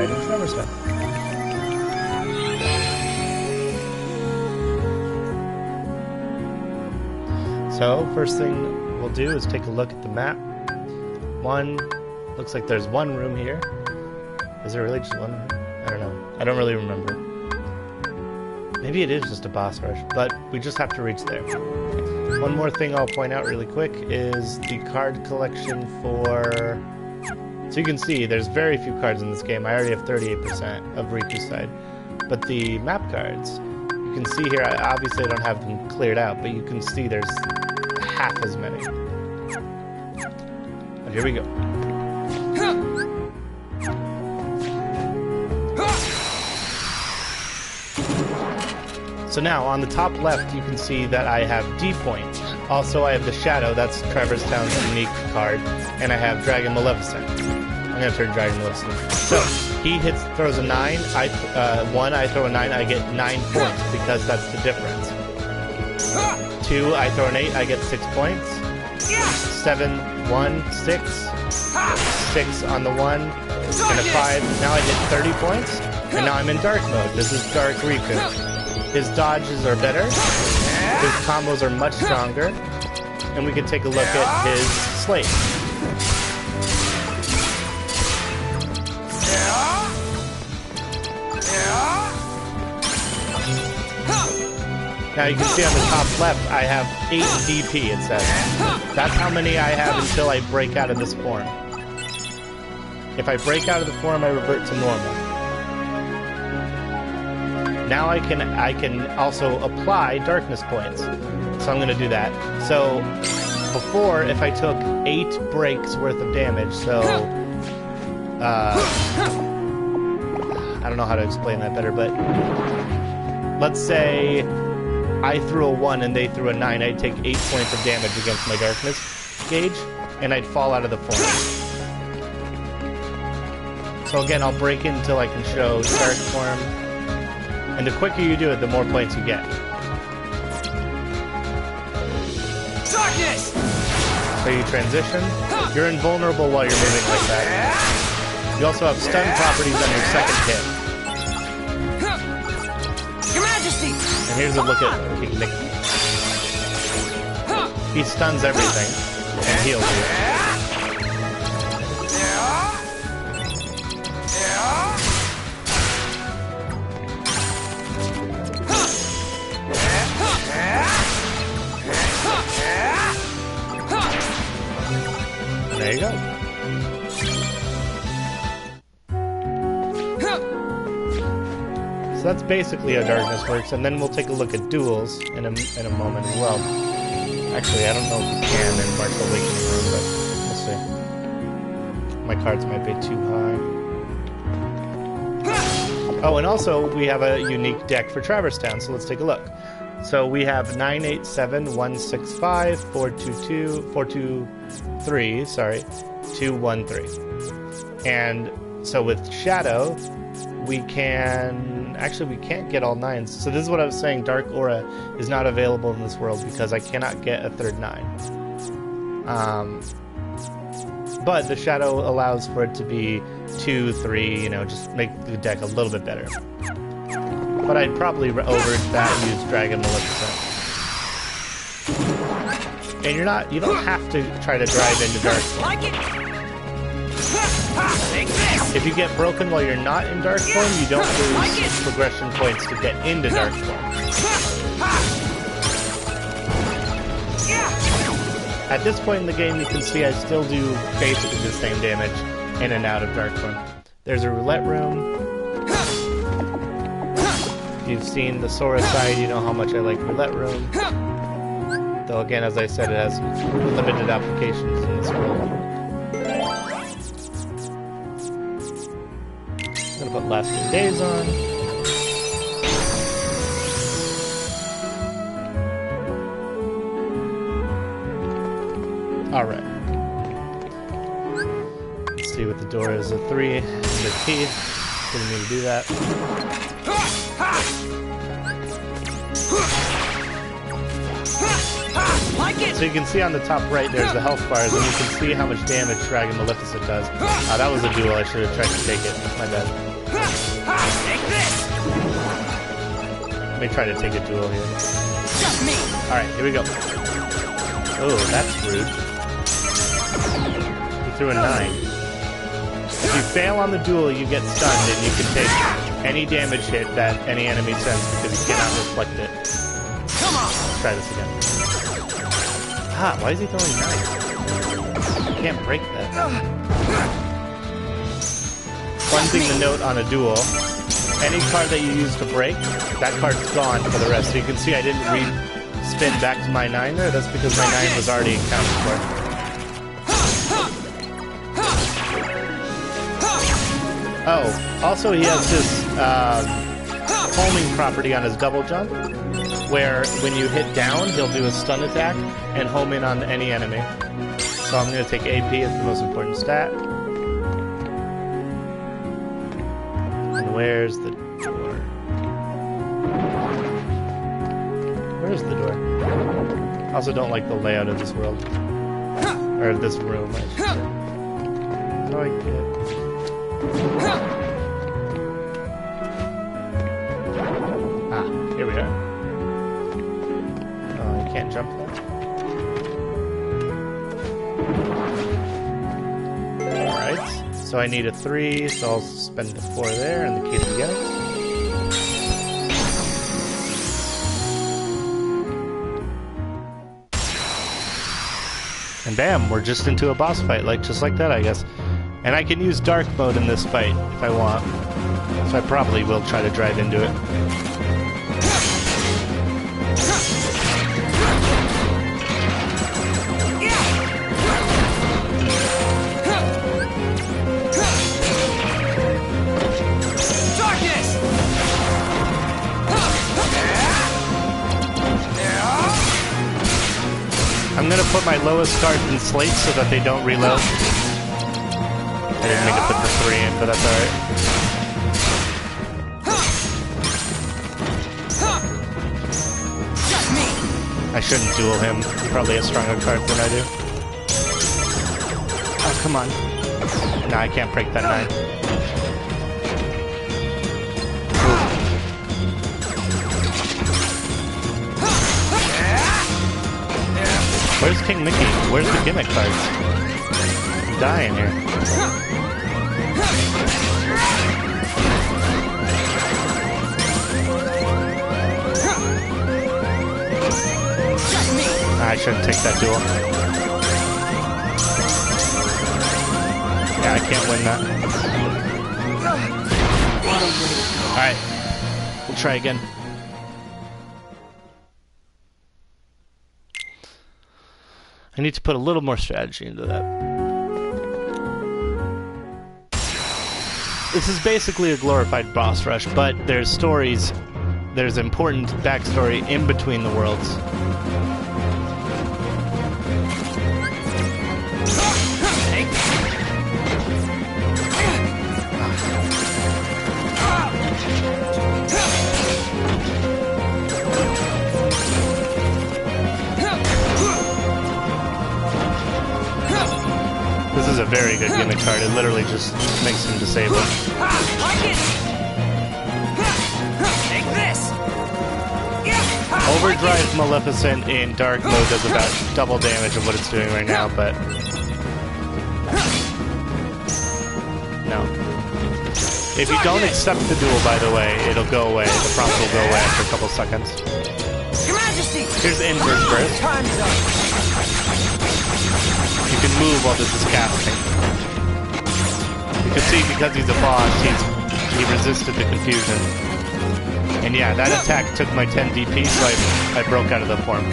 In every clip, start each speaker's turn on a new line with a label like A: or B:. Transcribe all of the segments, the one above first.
A: items never spent. So, first thing we'll do is take a look at the map. Looks like there's one room here. Is there really just one room? I don't know. I don't really remember. Maybe it is just a boss rush, but we just have to reach there. One more thing I'll point out really quick is the card collection for... So you can see there's very few cards in this game. I already have 38% of Riku's side. But the map cards, you can see here, obviously I don't have them cleared out, but you can see there's half as many. But here we go. So now, on the top left, you can see that I have D point. Also, I have the Shadow, that's Traverse Town's unique card, and I have Dragon Maleficent. I'm gonna turn Dragon Maleficent. So, he throws a 9, I throw a 9, I get 9 points, because that's the difference. 2, I throw an 8, I get 6 points. 7, 1, 6. 6 on the 1, and a 5. Now I get 30 points, and now I'm in Dark mode. This is Dark Riku. His dodges are better, his combos are much stronger, and we can take a look at his slate. Now you can see on the top left, I have 8 DP, it says. That's how many I have until I break out of this form. If I break out of the form, I revert to normal. Now I can also apply darkness points. So I'm going to do that. So before, if I took 8 breaks worth of damage, so I don't know how to explain that better, but let's say I threw a 1 and they threw a 9, I'd take 8 points of damage against my darkness gauge, and I'd fall out of the form. So again, I'll break it until I can show dark form. And the quicker you do it, the more points you get. Darkness! So you transition. You're invulnerable while you're moving like that. You also have stun properties on your second hit. Your Majesty! And here's a look at King Mickey. He stuns everything and heals you. There you go. So that's basically how darkness works, and then we'll take a look at duels in a moment as well. Actually, I don't know if we can in Martial Awakening room, but we'll see. My cards might be too high. Oh, and also we have a unique deck for Traverse Town, so let's take a look. So we have 987, 165, 422, 423, sorry, 213. And so with Shadow, we can't get all 9s. So this is what I was saying, Dark Aura is not available in this world because I cannot get a third 9. But the Shadow allows for it to be 2, 3, just make the deck a little bit better. But I'd probably over that use Dragon Maleficent. And you don't have to try to drive into Dark form. If you get broken while you're not in Dark form, you don't lose progression points to get into Dark form. At this point in the game, you can see I still do basically the same damage in and out of Dark form. There's a roulette room. If you've seen the Sora side, you know how much I like roulette room. Though again, as I said, it has limited applications in this world. I'm gonna put Last 2 Days on. Alright. Let's see what the door is. A 3 and a T. Didn't mean to do that. So you can see on the top right there's the health bars, and you can see how much damage Dragon Maleficent does. That was a duel, I should have tried to take it. My bad.
B: Take this.
A: Let me try to take a duel here.
B: Just me.
A: Alright, here we go. Oh, that's rude. He threw a 9. If you fail on the duel, you get stunned, and you can take any damage hit that any enemy sends because you cannot reflect it.
B: Come on.
A: Let's try this again. Ah, why is he throwing 9? You can't break that. One thing to note on a duel, any card that you use to break, that card's gone for the rest. So you can see I didn't spin back to my 9 there. That's because my 9 was already accounted for. Oh, also he has this homing property on his double jump, where when you hit down, he'll do a stun attack and home in on any enemy. So I'm going to take AP as the most important stat. And where's the door? Where's the door? I also don't like the layout of this world. Or this room, I should say. How do I get... Ah, here we are. Oh, you can't jump that? Alright, so I need a 3, so I'll spend the 4 there and the key to the beginning. And bam, we're just into a boss fight, just like that, I guess. And I can use dark mode in this fight if I want. So I probably will try to drive into it. I'm gonna put my lowest cards in slates so that they don't reload. I didn't mean to put the 3 in, but that's alright. I shouldn't duel him. He probably has stronger cards than I do. Oh, come on. No, I can't break that 9. Where's King Mickey? Where's the gimmick cards? I'm dying here. I shouldn't take that duel. Yeah, I can't win that. Alright. We'll try again. I need to put a little more strategy into that. This is basically a glorified boss rush, but there's stories, there's important backstory in between the worlds. This is a very good gimmick card. It literally just makes him disabled.
B: Take this.
A: Overdrive Maleficent in dark mode does about double damage of what it's doing right now, but no. If you don't accept the duel, by the way, it'll go away. The prompt will go away after a couple seconds.
B: Your Majesty.
A: Here's inverse burst.
B: Time's up.
A: You can move while this is casting. You can see because he's a boss, he resisted the confusion. And yeah, that attack took my 10 DP, so I broke out of the form.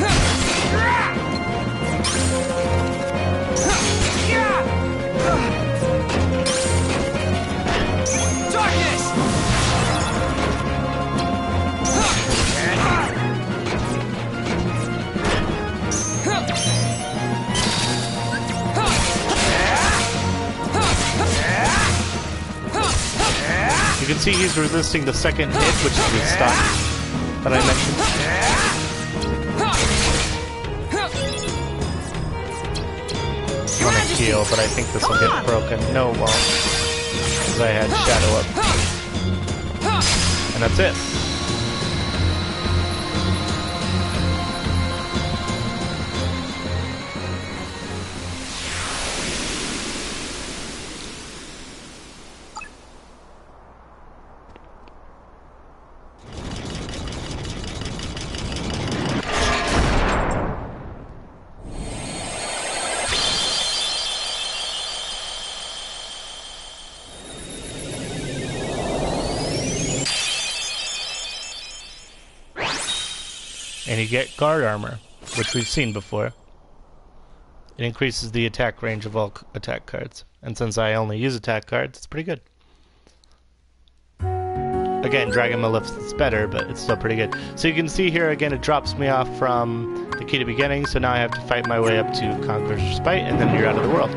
A: You can see he's resisting the second hit, which is the stun that I mentioned. I want to heal, but I think this will get broken. No, it won't. Because I had Shadow up. And that's it. And you get guard armor, which we've seen before. It increases the attack range of all attack cards. And since I only use attack cards, it's pretty good. Again, Dragon Maleficent's better, but it's still pretty good. So you can see here, again, it drops me off from the key to beginning, so now I have to fight my way up to Conqueror's Respite, and then you're out of the world.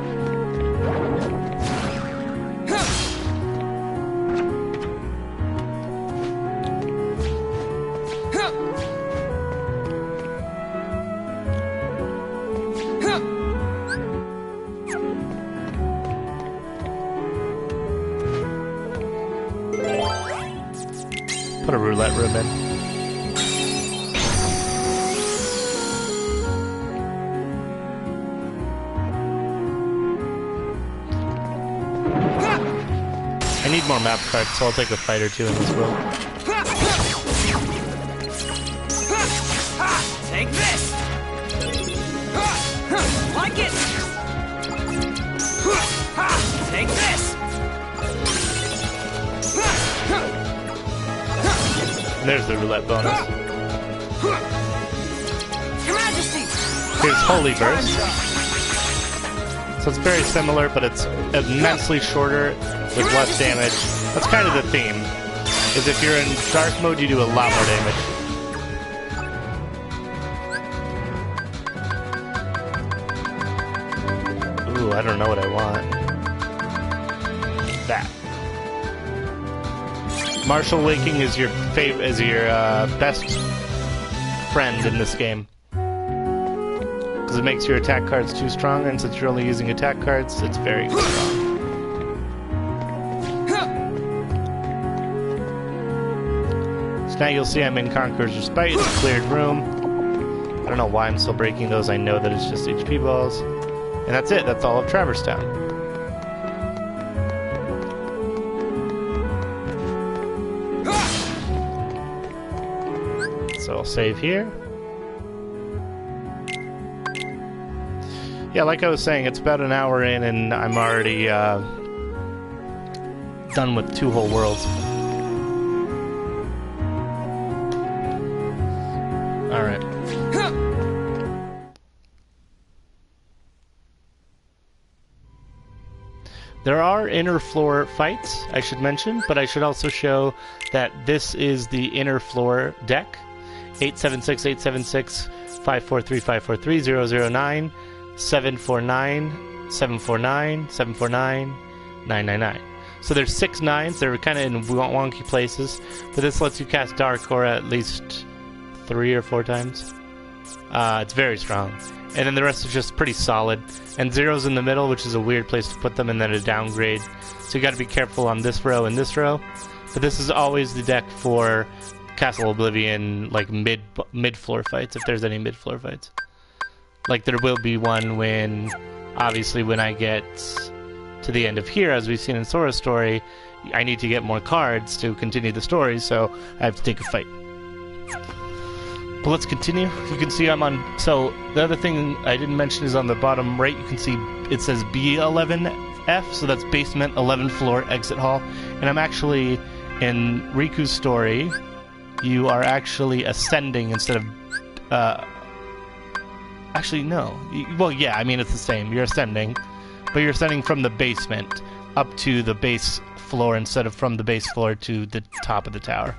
A: Put a roulette room in. I need more map cards, so I'll take a fight or two in this world.
B: Take this! Like it! Take this!
A: And there's the roulette bonus.
B: Your Majesty!
A: Here's Holy Burst. So it's very similar, but it's immensely shorter with less damage. That's kind of the theme. Is if you're in dark mode, you do a lot more damage. Ooh, I don't know what I want. That. Martial Waking is your best friend in this game. Because it makes your attack cards too strong, and since you're only using attack cards, it's very strong. So now you'll see I'm in Conqueror's Respite, it's a cleared room. I don't know why I'm still breaking those, I know that it's just HP balls. And that's it, that's all of Traverse Town. So I'll save here. Yeah, like I was saying, it's about an hour in and I'm already done with 2 whole worlds. Alright. There are inner floor fights, I should mention, but I should also show that this is the inner floor deck. 876-876-543-543-009 749 749 749 999. So there's 6 9s. They're kind of in wonky places, but this lets you cast Dark Aura at least 3 or 4 times. It's very strong. And then the rest is just pretty solid. And 0's in the middle, which is a weird place to put them, and then a downgrade. So you got to be careful on this row and this row. But this is always the deck for Castle Oblivion, like mid-floor fights, if there's any mid-floor fights. Like there will be one when, obviously, when I get to the end of here, as we've seen in Sora's story, I need to get more cards to continue the story, so I have to take a fight. But let's continue. You can see I'm on... So, the other thing I didn't mention is on the bottom right, you can see it says B11F, so that's basement, 11th floor, exit hall. And I'm actually, in Riku's story, you are actually ascending instead of... actually, no. Well, yeah, I mean, it's the same. You're ascending, but you're ascending from the basement up to the base floor instead of from the base floor to the top of the tower.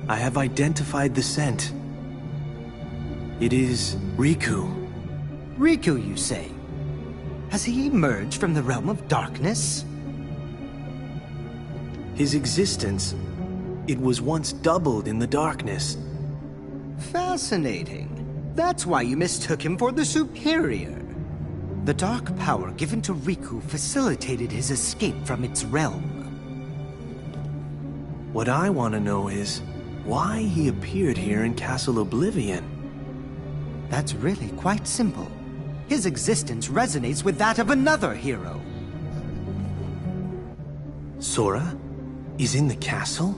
C: I have identified the scent. It is Riku.
D: Riku, you say? Has he emerged from the realm of darkness?
C: His existence it was once doubled in the darkness.
D: Fascinating. That's why you mistook him for the superior. The dark power given to Riku facilitated his escape from its realm.
C: What I want to know is why he appeared here in Castle Oblivion.
D: That's really quite simple. His existence resonates with that of another hero.
C: Sora is in the castle?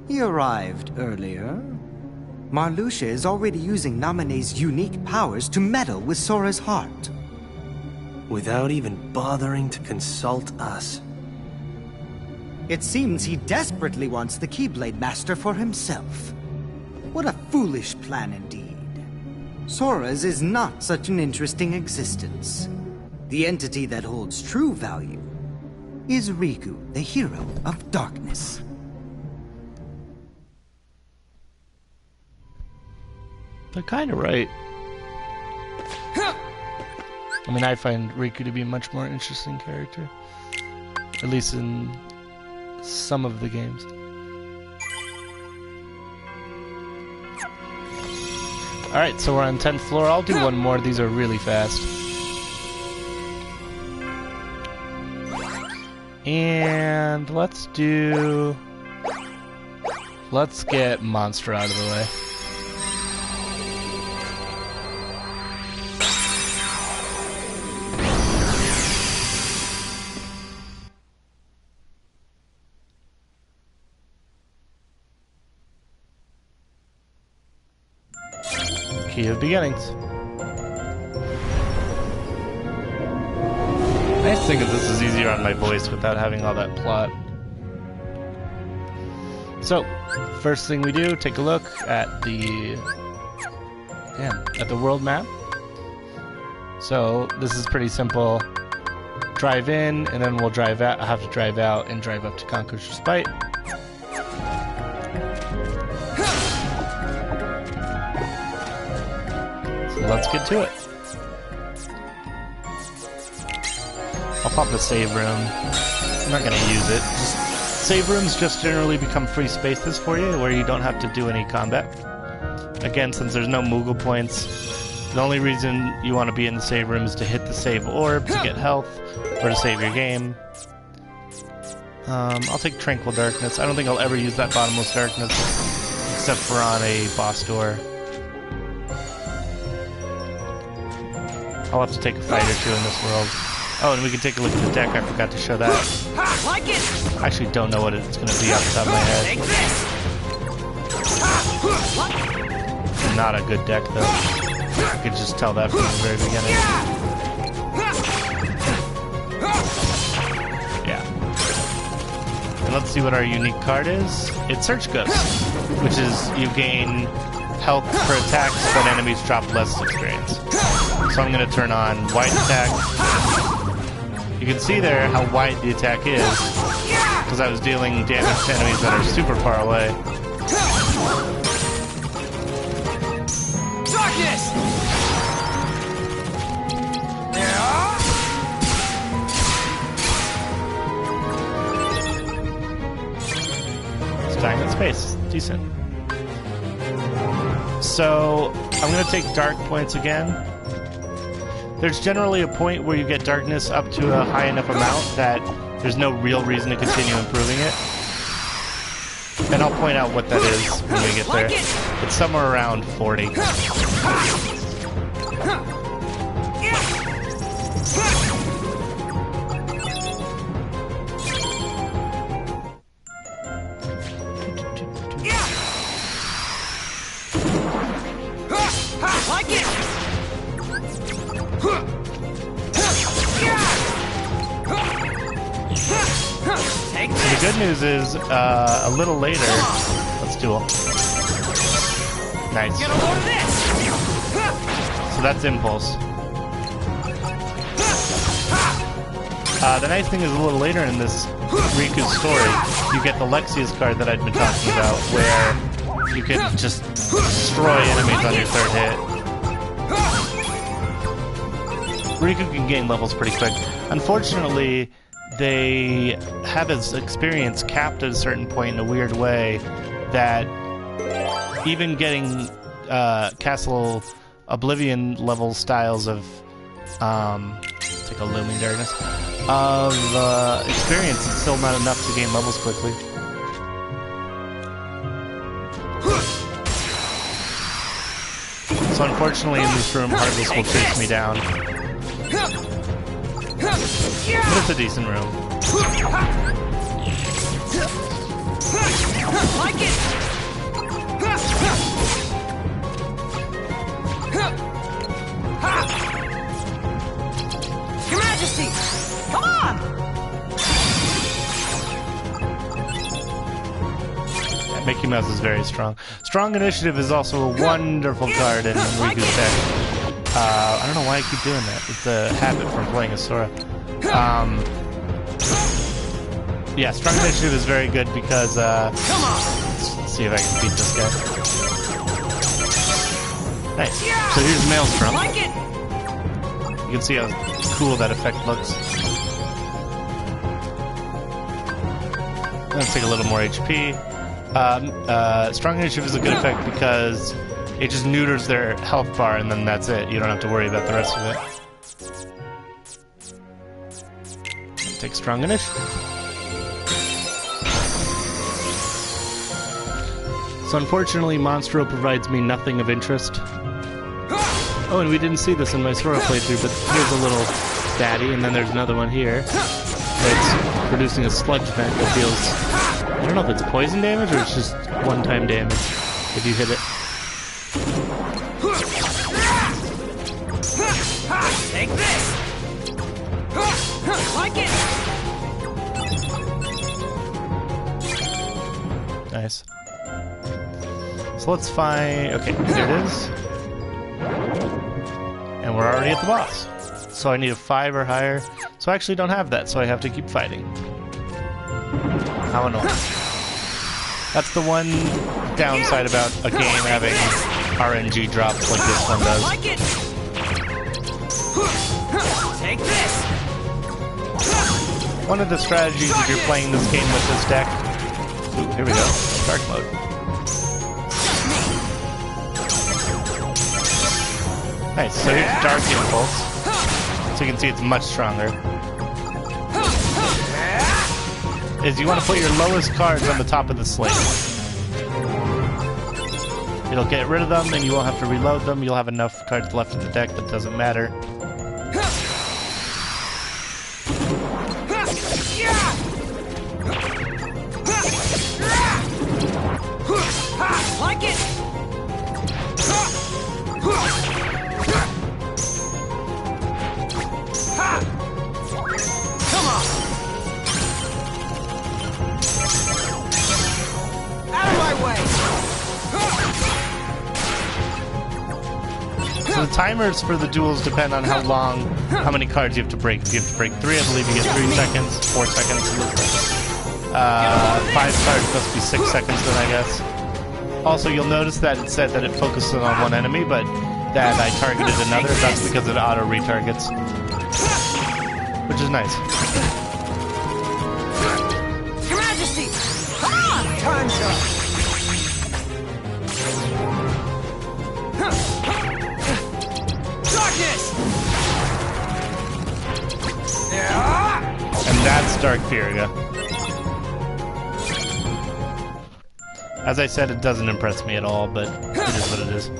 D: He arrived earlier. Marluxia is already using Naminé's unique powers to meddle with Sora's heart.
C: Without even bothering to consult us.
D: It seems he desperately wants the Keyblade Master for himself. What a foolish plan indeed. Sora's is not such an interesting existence. The entity that holds true value is Riku, the hero of darkness.
A: They're kind of right. I mean, I find Riku to be a much more interesting character. At least in some of the games. Alright, so we're on 10th floor. I'll do one more. These are really fast. And let's get Monstro out of the way. Key of Beginnings. Nice thing is this is easier on my voice without having all that plot. So, first thing we do, take a look at the world map. So, this is pretty simple. Drive in, and then we'll drive out. I have to drive out and drive up to Conqueror's Respite. Let's get to it. I'll pop the save room. I'm not gonna use it. Save rooms just generally become free spaces for you where you don't have to do any combat. Again, since there's no Moogle points, the only reason you want to be in the save room is to hit the save orb to get health or to save your game. I'll take Tranquil Darkness. I don't think I'll ever use that Bottomless Darkness except for on a boss door. I'll have to take a fight or two in this world. Oh, and we can take a look at the deck. I forgot to show that.
B: Like it.
A: I actually don't know what it's going to be off the top of my head.
B: Take this.
A: Not a good deck, though. I could just tell that from the very beginning. Yeah. And let's see what our unique card is. It's Search Ghost, which is you gain health for attacks, but enemies drop less experience. So I'm going to turn on wide attack. You can see there how wide the attack is, because I was dealing damage to enemies that are super far away.
B: Darkness!
A: Stagnant space. Decent. So I'm going to take dark points again. There's generally a point where you get darkness up to a high enough amount that there's no real reason to continue improving it. And I'll point out what that is when we get there. It's somewhere around 40.
B: Like it. Take this.
A: The good news is, a little later, let's duel. Nice.
B: Get a load of this.
A: So that's Impulse. The nice thing is a little later in this Riku's story, you get the Lexia's card that I'd been talking about, where you can just destroy enemies on your third hit. Riku can gain levels pretty quick. Unfortunately, they have his experience capped at a certain point in a weird way that even getting Castle Oblivion level styles of it's like a looming darkness of experience is still not enough to gain levels quickly. So unfortunately in this room Heartless will chase me down. But it's a decent room.
B: Like it! Your Majesty! Come on!
A: Yeah, Mickey Mouse is very strong. Strong Initiative is also a wonderful card in Riku's deck. I don't know why I keep doing that. It's a habit from playing as Sora. Yeah, Strong Initiative is very good because, let's see if I can beat this guy. Nice. So here's Maelstrom.
B: Like it!
A: You can see how cool that effect looks. Let's take a little more HP. Strong Initiative is a good effect because it just neuters their health bar and then that's it. You don't have to worry about the rest of it. Take Strong Initiative. So unfortunately, Monstro provides me nothing of interest. Oh, and we didn't see this in my Sora playthrough, but here's a little baddie, and then there's another one here. It's producing a sludge vent that deals... I don't know if it's poison damage or it's just one-time damage if you hit it.
B: Take this! Like it!
A: Nice. So let's find... Okay, here it is. And we're already at the boss. So I need a 5 or higher. So I actually don't have that, so I have to keep fighting. How annoying. That's the one downside about a game having RNG drops like this one does.
B: Like it! Take this!
A: One of the strategies if you're playing this game with this deck... Ooh, here we go. Dark mode. Nice, so here's Dark Impulse. So you can see it's much stronger. Is you want to put your lowest cards on the top of the slate. It'll get rid of them and you won't have to reload them. You'll have enough cards left in the deck that doesn't matter.
B: Like it! Come on! Out of my way!
A: So the timers for the duels depend on how many cards you have to break. If you have to break 3, I believe you get 3 seconds, 4 seconds. 5 cards must be 6 seconds then, I guess. Also, you'll notice that it said that it focuses on one enemy, but that I targeted another. That's because it auto-retargets. Which is nice.
B: Your Majesty! Come on! Time's up! Darkness!
A: And that's Dark Furia. As I said, it doesn't impress me at all, but it is what it is.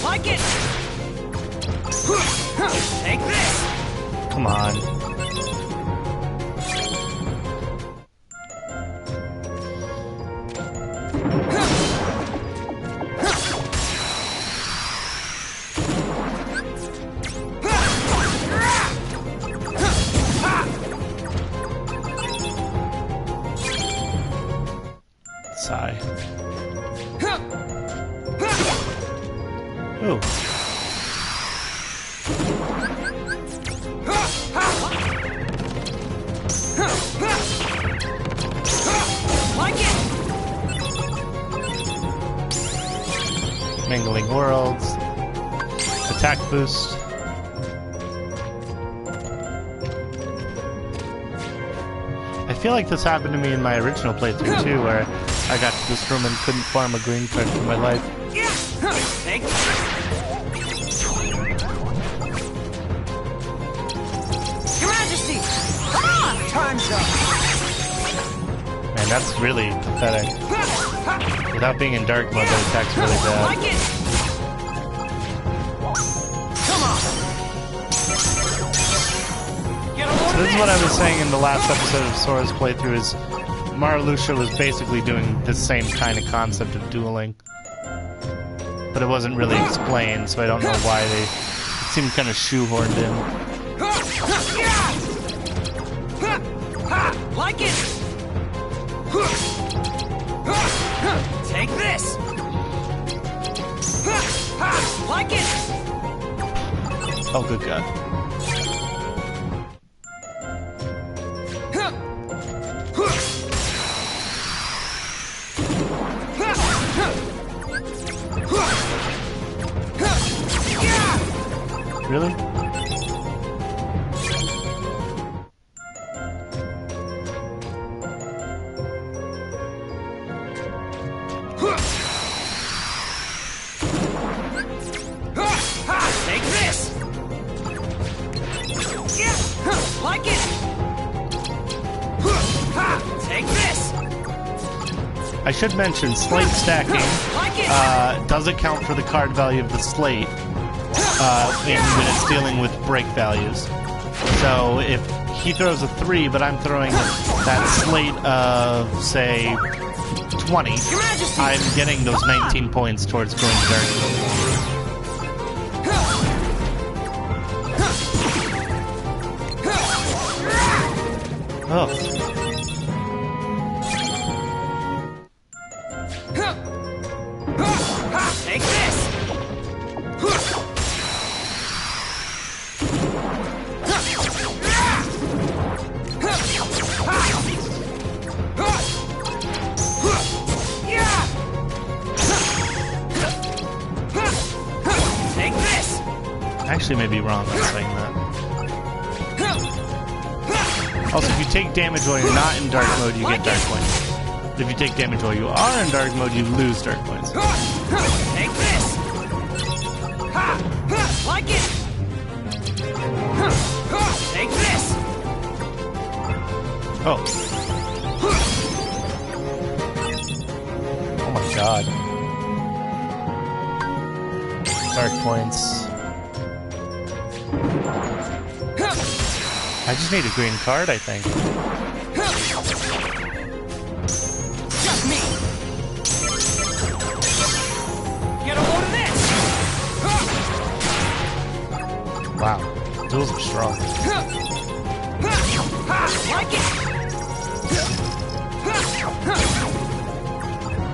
B: Like it! Take this!
A: Come on. Sigh. Ooh. Mingling Worlds. Attack boost. I feel like this happened to me in my original playthrough too, where I got to this room and couldn't farm a green card for my life.
B: Your Majesty! Time's up!
A: Man, that's really pathetic. Without being in dark mode, that attack's really bad.
B: Like it! Come on! Get a load of
A: This is what I was saying in the last episode of Sora's playthrough, is Marluxia was basically doing the same kind of concept of dueling. But it wasn't really explained, so I don't know why it seemed kind of shoehorned in.
B: Like it! Take this! Like it!
A: Oh, good God. Really?
B: Take this! Like it! Take this!
A: I should mention, slate stacking doesn't count for the card value of the slate when it's dealing with break values. So if he throws a 3, but I'm throwing that slate of, say, 20, I'm getting those 19 points towards going dark mode. Oh.
B: Take this! Take this!
A: I actually may be wrong in saying that. Also, if you take damage while you're not in dark mode, you get dark points. But if you take damage while you are in dark mode, you lose dark points.
B: Take this! Like it! Take this!
A: Oh. Oh my God. Dark points. I just need a green card, I think.
B: Just me! Get a load of this!
A: Wow. Duels are strong.
B: Like it!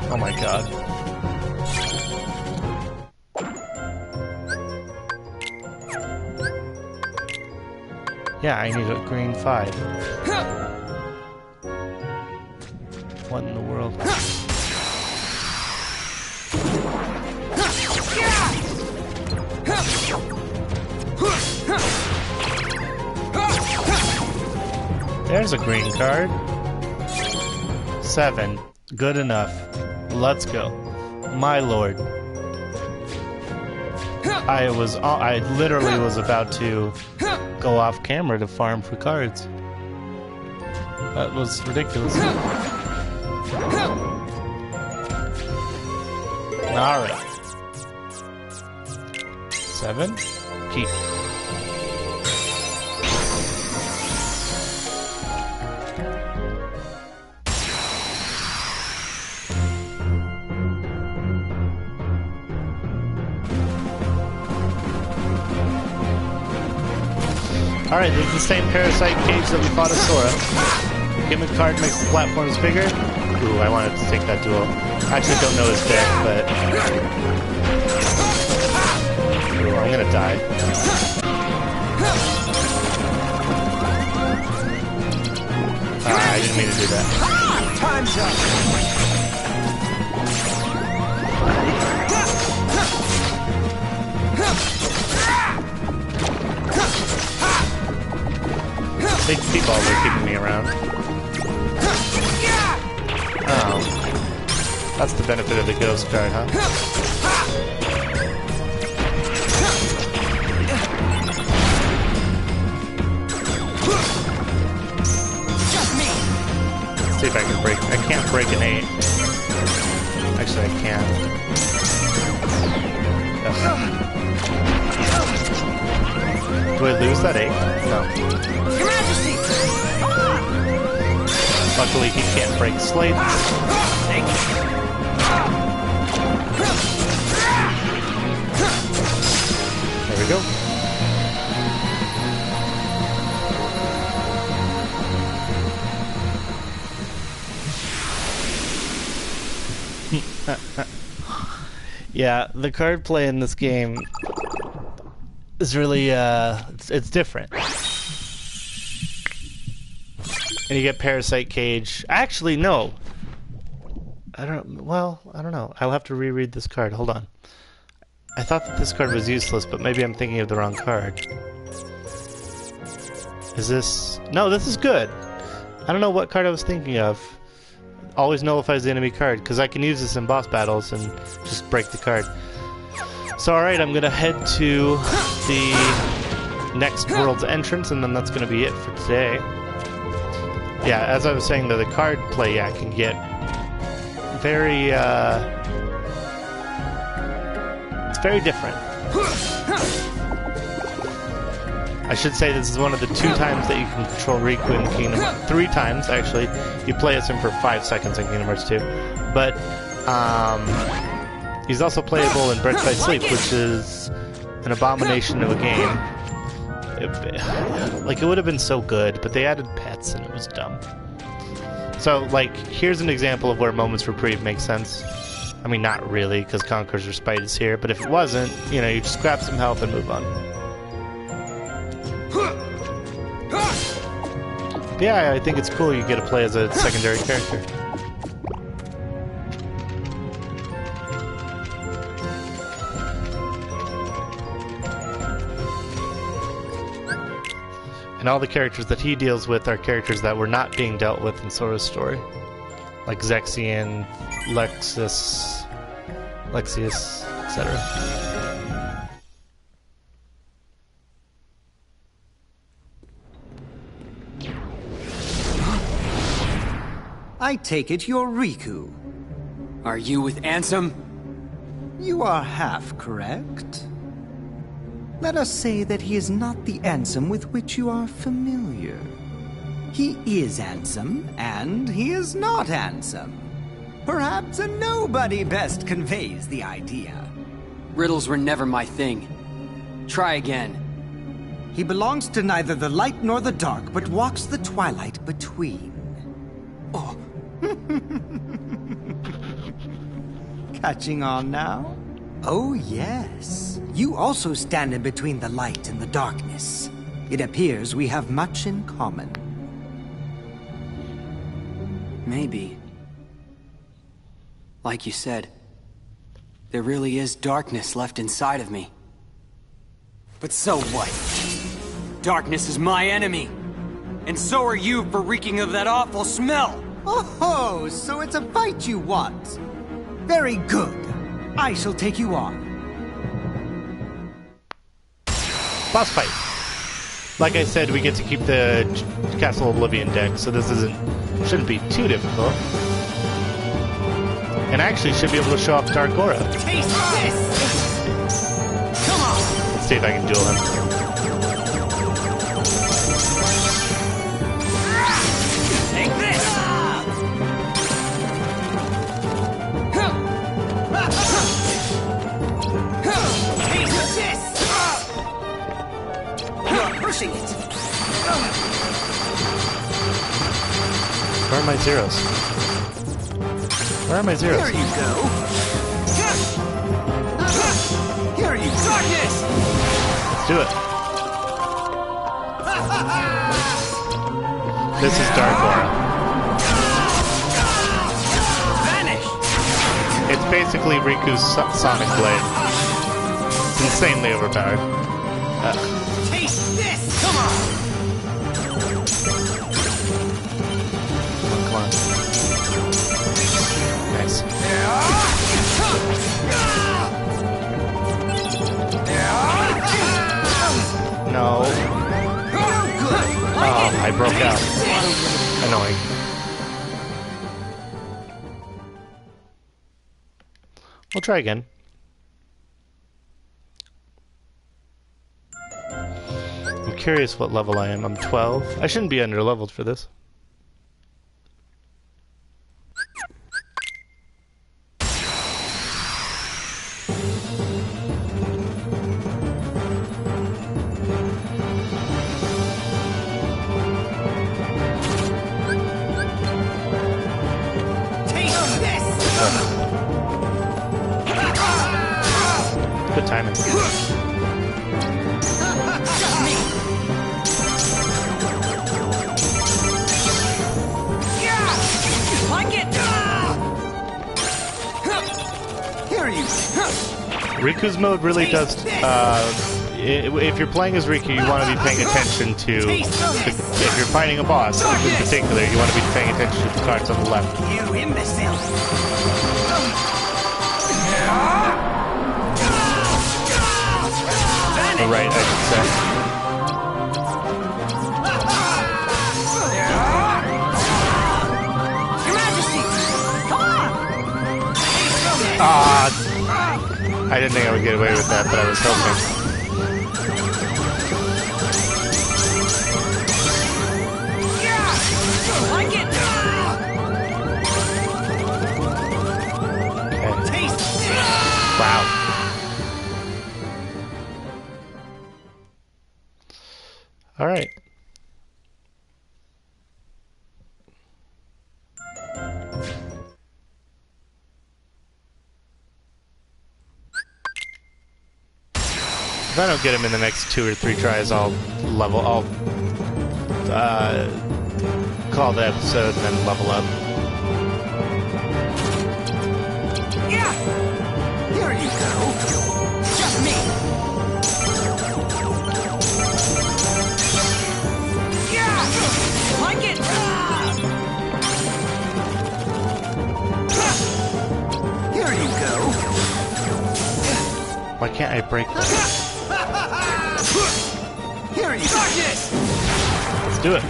A: Oh my God. Yeah, I need a green 5. What in the world? There's a green card. 7. Good enough. Let's go. My lord. I literally was about to go off camera to farm for cards. That was ridiculous. Alright. 7. Keep. Alright, this is the same Parasite Cage that we fought as Sora. Gimmick card makes the platforms bigger. Ooh, I wanted to take that duel. I actually don't know his deck, but... Ooh, I'm gonna die. I didn't mean to do that.
B: Time's up!
A: Big T-balls are keeping me around. Oh. That's the benefit of the ghost card, huh? Let's see if I can break. I can't break an 8. Actually, I can. Yes. Do I lose that 8? No.
B: Your Majesty!
A: Luckily, he can't break slates.
B: Thank you.
A: There we go. Yeah, the card play in this game is really, it's different. And you get Parasite Cage. Actually, no. I don't know. I'll have to reread this card. Hold on. I thought that this card was useless, but maybe I'm thinking of the wrong card. Is this... No, this is good. I don't know what card I was thinking of. Always nullifies the enemy card, because I can use this in boss battles and just break the card. So alright, I'm going to head to the next world's entrance, and then that's going to be it for today. Yeah, as I was saying, though, the card play, yeah, can get very, it's very different. I should say this is one of the 2 times that you can control Riku in Kingdom Hearts. 3 times, actually. You play as him for 5 seconds in Kingdom Hearts 2. But, he's also playable in Birth by Sleep, which is an abomination of a game. It would have been so good, but they added pets and it was dumb. So, like, here's an example of where Moments Reprieve makes sense. I mean, not really, because Conqueror's Respite is here, but if it wasn't, you know, you just grab some health and move on. But yeah, I think it's cool you get to play as a secondary character. And all the characters that he deals with are characters that were not being dealt with in Sora's story. Like Zexion, Lexus, etc.
D: I take it you're Riku.
E: Are you with Ansem?
D: You are half correct. Let us say that he is not the Ansem with which you are familiar. He is Ansem, and he is not Ansem. Perhaps a nobody best conveys the idea.
E: Riddles were never my thing. Try again.
D: He belongs to neither the light nor the dark, but walks the twilight between.
E: Oh.
D: Catching on now? Oh, yes. You also stand in between the light and the darkness. It appears we have much in common.
E: Maybe. Like you said, there really is darkness left inside of me. But so what? Darkness is my enemy. And so are you for reeking of that awful smell.
D: Oh, so it's a fight you want. Very good. I shall take you on.
A: Boss fight. Like I said, we get to keep the Castle Oblivion deck, so this shouldn't be too difficult. And actually should be able to show off Dark Aura.
B: Taste this! Come on!
A: Let's see if I can duel him.
B: Take this! Taste this! You're pushing it!
A: Where are my zeros? Where are my zeros?
B: There you go! Here you go! Darkness!
A: Let's do it. This is Dark Aura.
B: Vanish!
A: It's basically Riku's Sonic Blade. It's insanely overpowered.
B: Taste this! Come on!
A: I broke out. Annoying. We'll try again. I'm curious what level I am. I'm 12. I shouldn't be under-leveled for this. Good timing. Riku's mode really does. If you're playing as Riku, you want to be paying attention to. If you're fighting a boss in particular, you want to be paying attention to the cards on the left.
B: You imbecile!
A: Or right, I should say.
B: Your Majesty! Come on!
A: I didn't think I would get away with that, but I was hoping.
B: Like it!
A: Okay.
B: Taste it!
A: Wow. All right. If I don't get him in the next 2 or 3 tries, I'll call the episode and then level up.
B: Yeah! Here you go! Just me! Yeah! Like it! Here you go!
A: Why can't I break this?
B: Here you go!
A: Let's do it.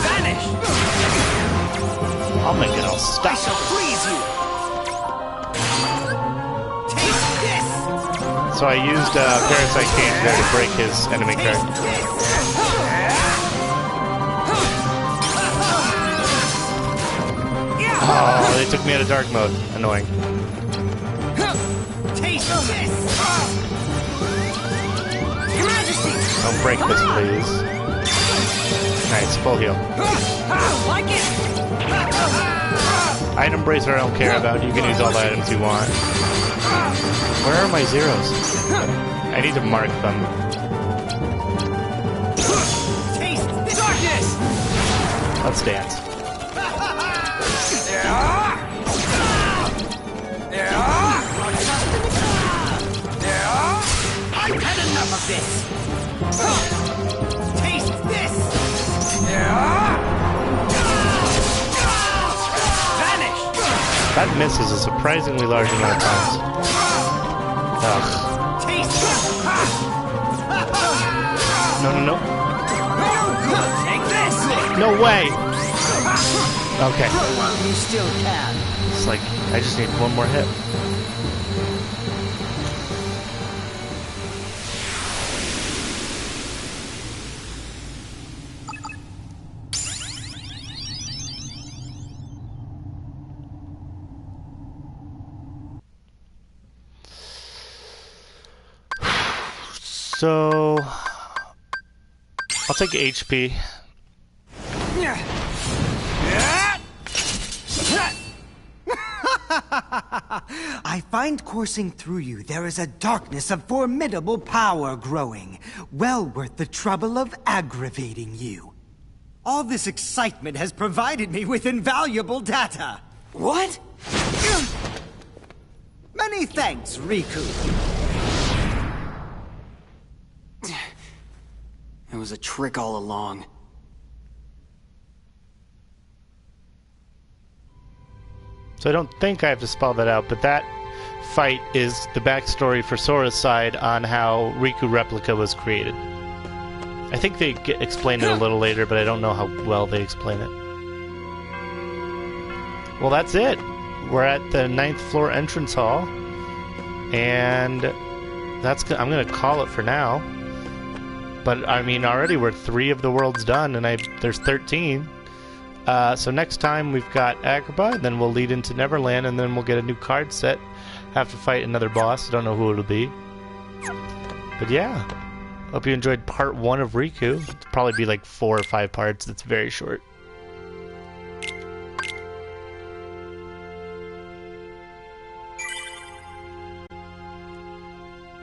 B: Vanish!
A: I'll make it all
B: I
A: stop.
B: shall freeze you! Taste this!
A: So I used Parasite Cage there to break his enemy card. Oh, they took me out of dark mode. Annoying.
B: Taste this! Your Majesty!
A: Don't break this, please. Nice, full heal.
B: Like it!
A: Item bracer I don't care about. You can use all the items you want. Where are my zeros? I need to mark them.
B: Taste the darkness!
A: Let's dance.
B: I've had enough of this! Taste this! Vanish!
A: That misses a surprisingly large amount of times. Ugh.
B: Taste this!
A: No, no, no.
B: No good! Take this!
A: No way! Okay.
D: While you still can.
A: It's like, I just need one more hit. So, I'll take HP.
D: I find coursing through you there is a darkness of formidable power growing, well worth the trouble of aggravating you. All this excitement has provided me with invaluable data.
E: What?
D: Many thanks, Riku.
E: It was a trick all along.
A: So I don't think I have to spell that out, but that fight is the backstory for Sora's side on how Riku Replica was created. I think they explain it a little later, but I don't know how well they explain it. Well, that's it. We're at the 9th floor entrance hall, and I'm gonna call it for now. But I mean, already we're 3 of the worlds done, and there's 13. So next time we've got Agrabah, then we'll lead into Neverland, and then we'll get a new card set. Have to fight another boss. I don't know who it'll be. But yeah, hope you enjoyed part 1 of Riku. It'll probably be like 4 or 5 parts. It's very short.